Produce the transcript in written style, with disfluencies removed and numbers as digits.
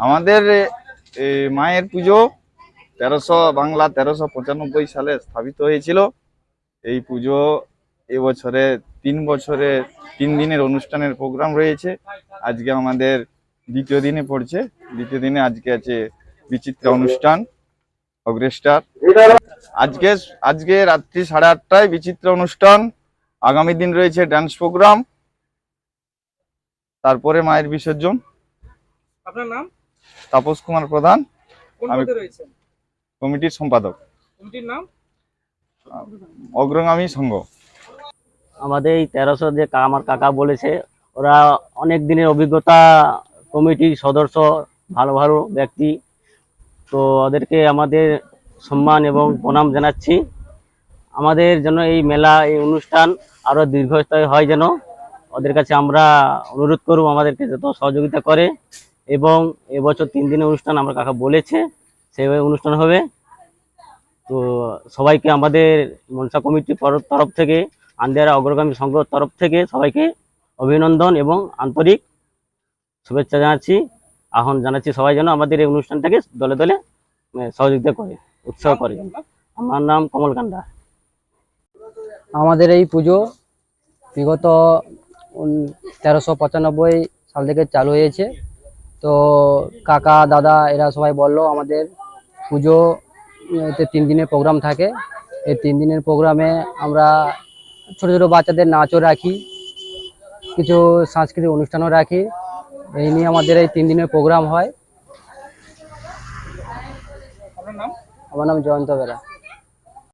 আমাদের মায়ের পুজো বাংলা 1395 সালে স্থাপিত হয়েছিল। এই পুজো এবছরে 3 বছরে 3 দিনের অনুষ্ঠানের প্রোগ্রাম রয়েছে। আজকে আমাদের দ্বিতীয় দিনে পড়ছে। দ্বিতীয় দিনে আজকে আছে বিচিত্র অনুষ্ঠান অগ্রেস্টার। আজকে রাত্রি 8:30টায় বিচিত্র অনুষ্ঠান। আগামী দিন রয়েছে ডান্স প্রোগ্রাম, তারপরে মায়ের বিসর্জন। আপনার নাম? তাপস কুমার প্রধান, আমি কমিটির সম্পাদক। কমিটির নাম অগ্রগামী সংঘ। আমাদের এই 1300 যে আমার কাকা বলেছে, ওরা অনেক দিনের অভিজ্ঞতা, কমিটির সদস্য, ভালো ভালো ব্যক্তি। তো ওদেরকে আমাদের সম্মান এবং প্রণাম জানাচ্ছি। আমাদের যেন এই মেলা, এই অনুষ্ঠান আরও দীর্ঘস্থায়ী হয়, যেন ওদের কাছে আমরা অনুরোধ করব আমাদেরকে যত সহযোগিতা করে। এবং এবছর 3 দিনের অনুষ্ঠান আমার কাকা বলেছে, সেইভাবে অনুষ্ঠান হবে। তো সবাইকে আমাদের মনসা কমিটির তরফ থেকে, আন্দিয়ারা অগ্রগামী সংঘ তরফ থেকে সবাইকে অভিনন্দন এবং আন্তরিক শুভেচ্ছা জানাচ্ছি। আহ্বান জানাচ্ছি সবাই যেন আমাদের এই অনুষ্ঠানটাকে দলে দলে সহযোগিতা করে, উৎসাহ করে। আমার নাম কমল কান্ডা। আমাদের এই পুজো বিগত 1395 সাল থেকে চালু হয়েছে। তো কাকা দাদা এরা সবাই বললো আমাদের পুজো 3 দিনের প্রোগ্রাম থাকে। এই 3 দিনের প্রোগ্রামে আমরা ছোট ছোট বাচ্চাদের নাচও রাখি, কিছু সাংস্কৃতিক অনুষ্ঠানও রাখি। এই নিয়ে আমাদের এই 3 দিনের প্রোগ্রাম হয়। আমার নাম জয়ন্ত বেরা।